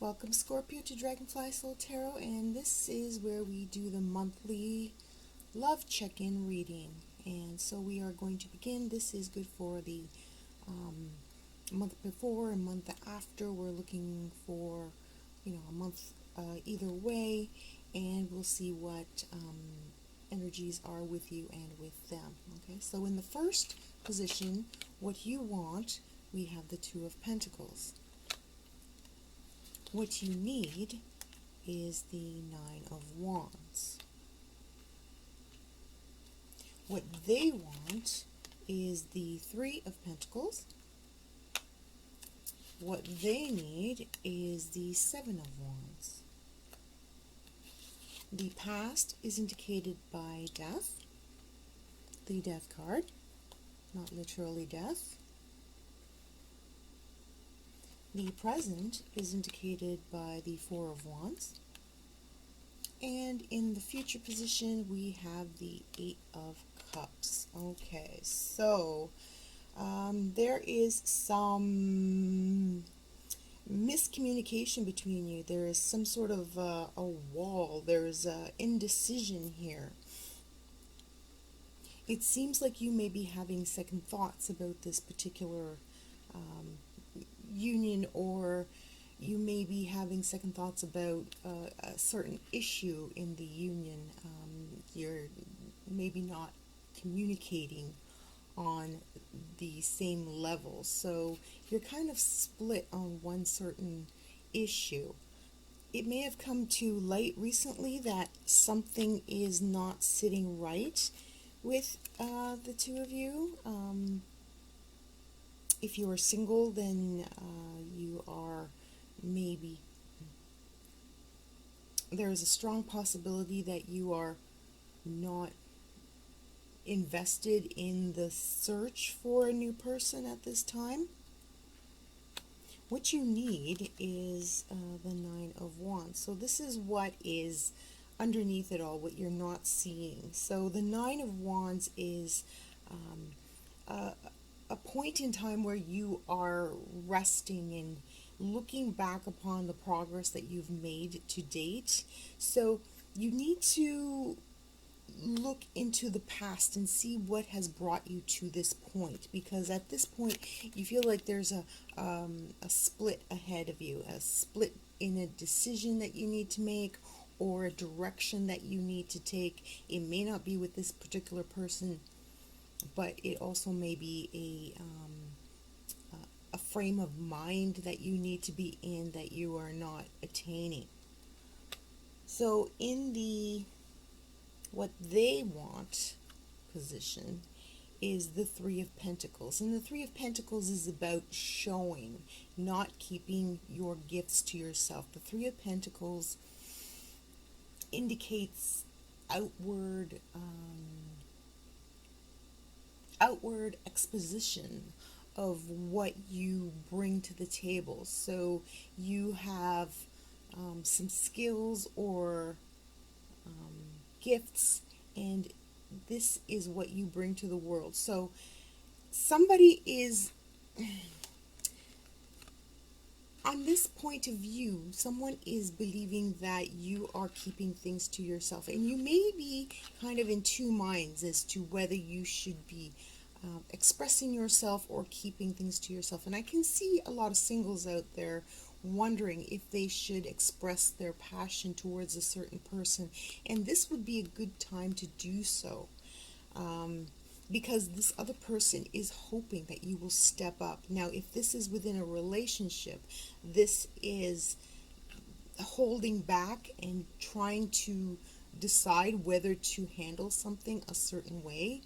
Welcome Scorpio to Dragonfly Soul Tarot, and this is where we do the monthly love check-in reading. And so we are going to begin. This is good for the month before and month after. We're looking for, a month either way, and we'll see what energies are with you and with them. Okay, so in the first position, what you want, we have the Two of Pentacles. What you need is the Nine of Wands. What they want is the Three of Pentacles. What they need is the Seven of Wands. The past is indicated by death, the Death card, not literally death. The present is indicated by the Four of Wands. And in the future position, we have the Eight of Cups. Okay, so there is some miscommunication between you. There is some sort of a wall. There's indecision here. It seems like you may be having second thoughts about this particular union, or you may be having second thoughts about a certain issue in the union. You're maybe not communicating on the same level, so you're kind of split on one certain issue. It may have come to light recently that something is not sitting right with the two of you. If you are single, then you are maybe, there is a strong possibility that you are not invested in the search for a new person at this time. What you need is the Nine of Wands. So this is what is underneath it all, what you're not seeing. So the Nine of Wands is a point in time where you are resting and looking back upon the progress that you've made to date. So you need to look into the past and see what has brought you to this point, because at this point you feel like there's a split ahead of you, a split in a decision that you need to make or a direction that you need to take. It may not be with this particular person, but it also may be a frame of mind that you need to be in that you are not attaining. So in the what they want position is the Three of Pentacles. And the Three of Pentacles is about showing, not keeping your gifts to yourself. The Three of Pentacles indicates outward exposition of what you bring to the table. So you have some skills or gifts, and this is what you bring to the world. So somebody is, on this point of view, someone is believing that you are keeping things to yourself, and you may be kind of in two minds as to whether you should be expressing yourself or keeping things to yourself. And I can see a lot of singles out there wondering if they should express their passion towards a certain person, and this would be a good time to do so, because this other person is hoping that you will step up. Now, if this is within a relationship, this is holding back and trying to decide whether to handle something a certain way,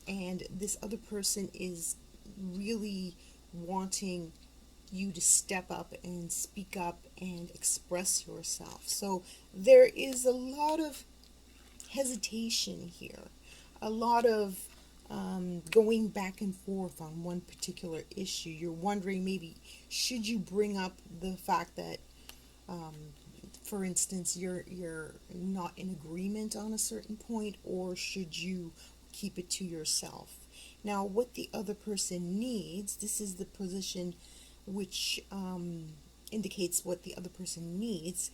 and this other person is really wanting you to step up and speak up and express yourself. So there is a lot of hesitation here, a lot of going back and forth on one particular issue. You're wondering, maybe should you bring up the fact that for instance, you're not in agreement on a certain point, or should you keep it to yourself? Now, what the other person needs, this is the position which indicates what the other person needs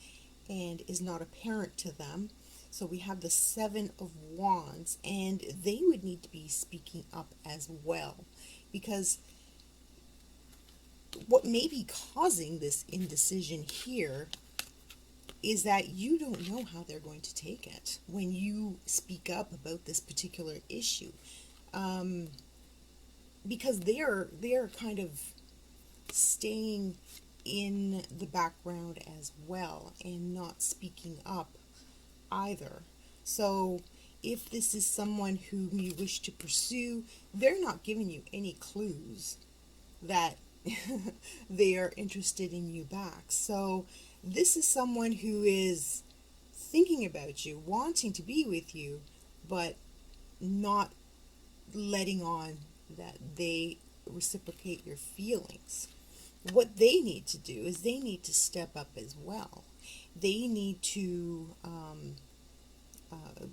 and is not apparent to them. So we have the Seven of Wands, and they would need to be speaking up as well, because what may be causing this indecision here is that you don't know how they're going to take it when you speak up about this particular issue, because they're kind of staying in the background as well and not speaking up either. So if this is someone whom you wish to pursue, they're not giving you any clues that they are interested in you back. So this is someone who is thinking about you, wanting to be with you, but not letting on that they reciprocate your feelings. What they need to do is they need to step up as well. They need to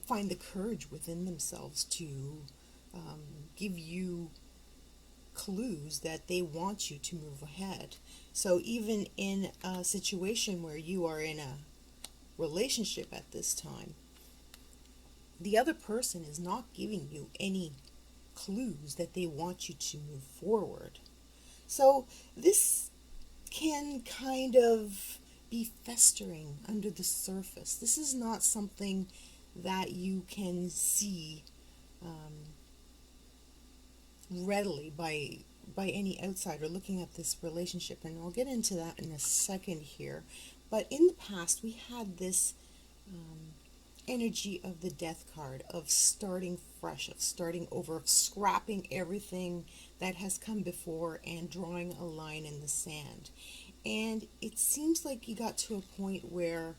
find the courage within themselves to give you clues that they want you to move ahead. So even in a situation where you are in a relationship at this time, the other person is not giving you any clues that they want you to move forward. So this can kind of be festering under the surface. This is not something that you can see readily by any outsider looking at this relationship, and I'll get into that in a second here. But in the past, we had this energy of the Death card, of starting fresh, of starting over, of scrapping everything that has come before and drawing a line in the sand. And it seems like you got to a point where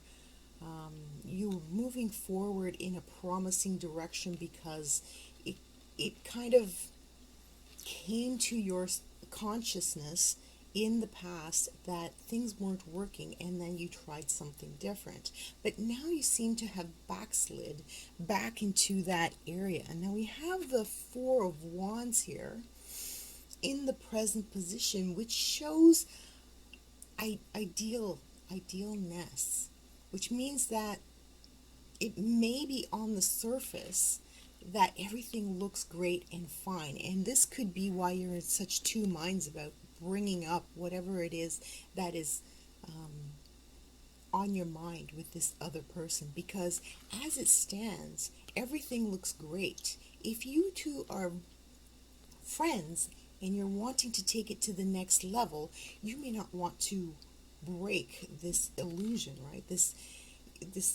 you're moving forward in a promising direction, because it kind of came to your consciousness in the past that things weren't working, and then you tried something different. But now you seem to have backslid back into that area. And now we have the Four of Wands here in the present position, which shows idealness, which means that it may be on the surface that everything looks great and fine, and this could be why you're in such two minds about bringing up whatever it is that is on your mind with this other person, because as it stands, everything looks great. If you two are friends and you're wanting to take it to the next level, you may not want to break this illusion, right? This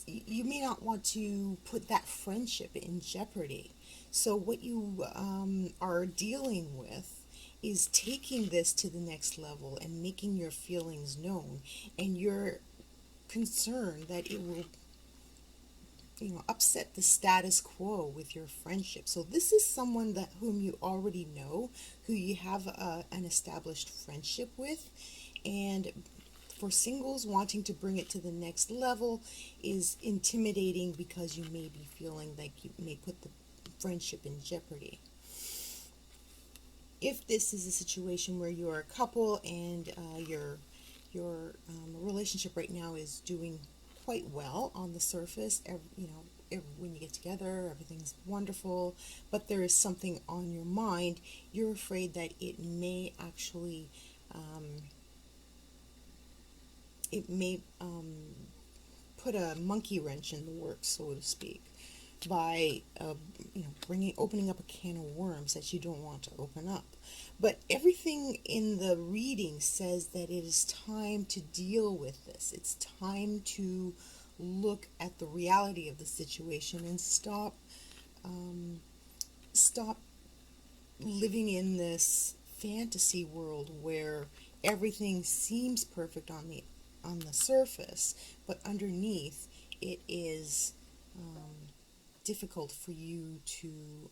you may not want to put that friendship in jeopardy. So what you are dealing with is taking this to the next level and making your feelings known, and you're concerned that it will upset the status quo with your friendship. So this is someone that whom you already know, who you have an established friendship with, and for singles, wanting to bring it to the next level is intimidating, because you may be feeling like you may put the friendship in jeopardy. If this is a situation where you're a couple and your relationship right now is doing quite well on the surface, when you get together, everything's wonderful, but there is something on your mind, you're afraid that it may actually put a monkey wrench in the works, so to speak, by opening up a can of worms that you don't want to open up. But everything in the reading says that it is time to deal with this. It's time to look at the reality of the situation and stop living in this fantasy world where everything seems perfect on the surface, but underneath it is difficult for you to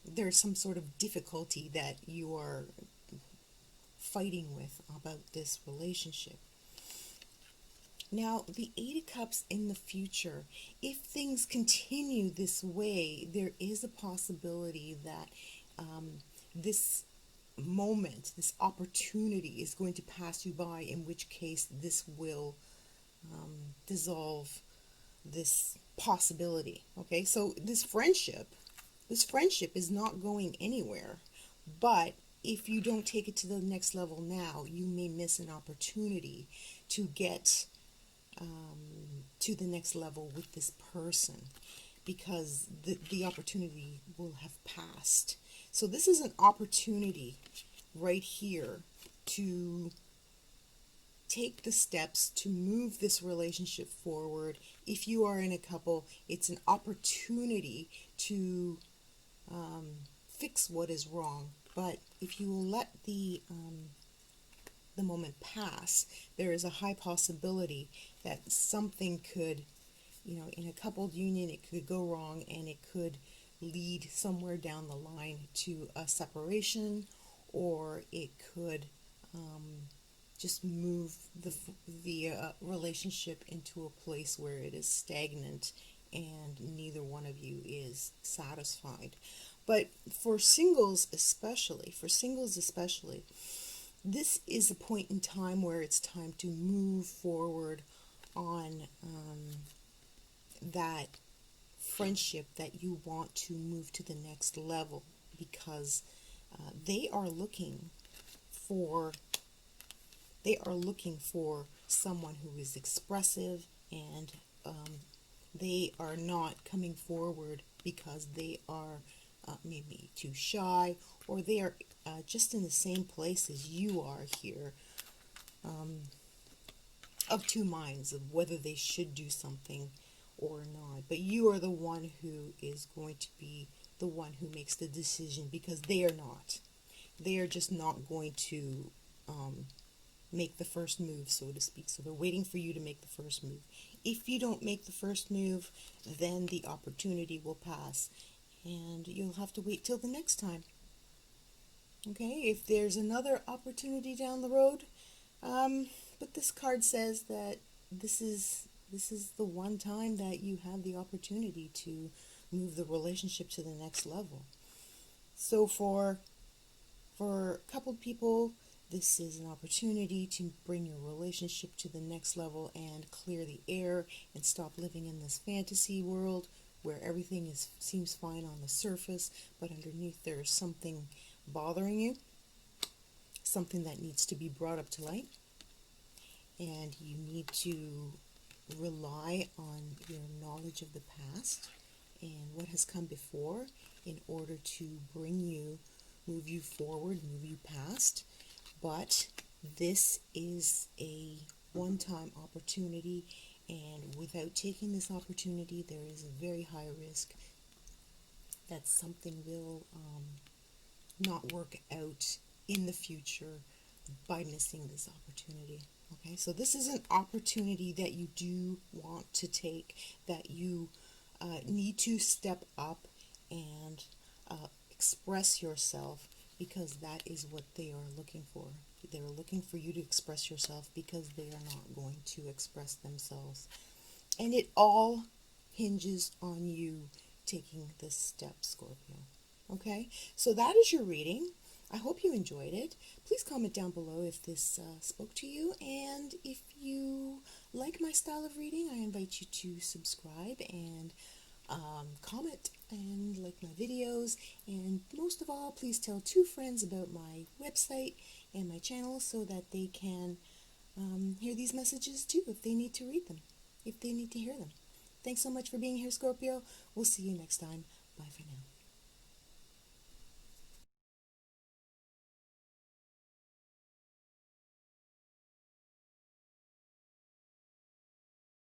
there's some sort of difficulty that you are fighting with about this relationship. Now, the Eight of Cups in the future, if things continue this way, there is a possibility that this moment, this opportunity is going to pass you by, in which case this will dissolve this possibility. Okay, so this friendship is not going anywhere, but if you don't take it to the next level now, you may miss an opportunity to get to the next level with this person, because the opportunity will have passed. So this is an opportunity right here to take the steps to move this relationship forward. If you are in a couple, it's an opportunity to fix what is wrong. But if you will let the moment pass, there is a high possibility that something could, in a coupled union, it could go wrong, and it could lead somewhere down the line to a separation, or it could just move the relationship into a place where it is stagnant and neither one of you is satisfied. But for singles especially, this is a point in time where it's time to move forward on that friendship that you want to move to the next level, because they are looking for someone who is expressive, and they are not coming forward because they are maybe too shy, or they are just in the same place as you are here, of two minds of whether they should do something or not. But you are the one who is going to be the one who makes the decision, because they are not. They are just not going to make the first move, so to speak. So they're waiting for you to make the first move. If you don't make the first move, then the opportunity will pass, and you'll have to wait till the next time. Okay, if there's another opportunity down the road, but this card says that this is the one time that you have the opportunity to move the relationship to the next level. So for coupled people, this is an opportunity to bring your relationship to the next level and clear the air and stop living in this fantasy world where everything seems fine on the surface, but underneath there is something bothering you, something that needs to be brought up to light, and you need to rely on your knowledge of the past and what has come before in order to move you forward, move you past. But this is a one-time opportunity, and without taking this opportunity, there is a very high risk that something will not work out in the future by missing this opportunity. Okay, so this is an opportunity that you do want to take, that you need to step up and express yourself, because that is what they are looking for. They're looking for you to express yourself because they are not going to express themselves. And it all hinges on you taking this step, Scorpio. Okay, so that is your reading. I hope you enjoyed it. Please comment down below if this spoke to you, and if you like my style of reading, I invite you to subscribe and comment and like my videos, and most of all, please tell 2 friends about my website and my channel so that they can hear these messages too, if they need to read them, if they need to hear them. Thanks so much for being here, Scorpio. We'll see you next time. Bye for now.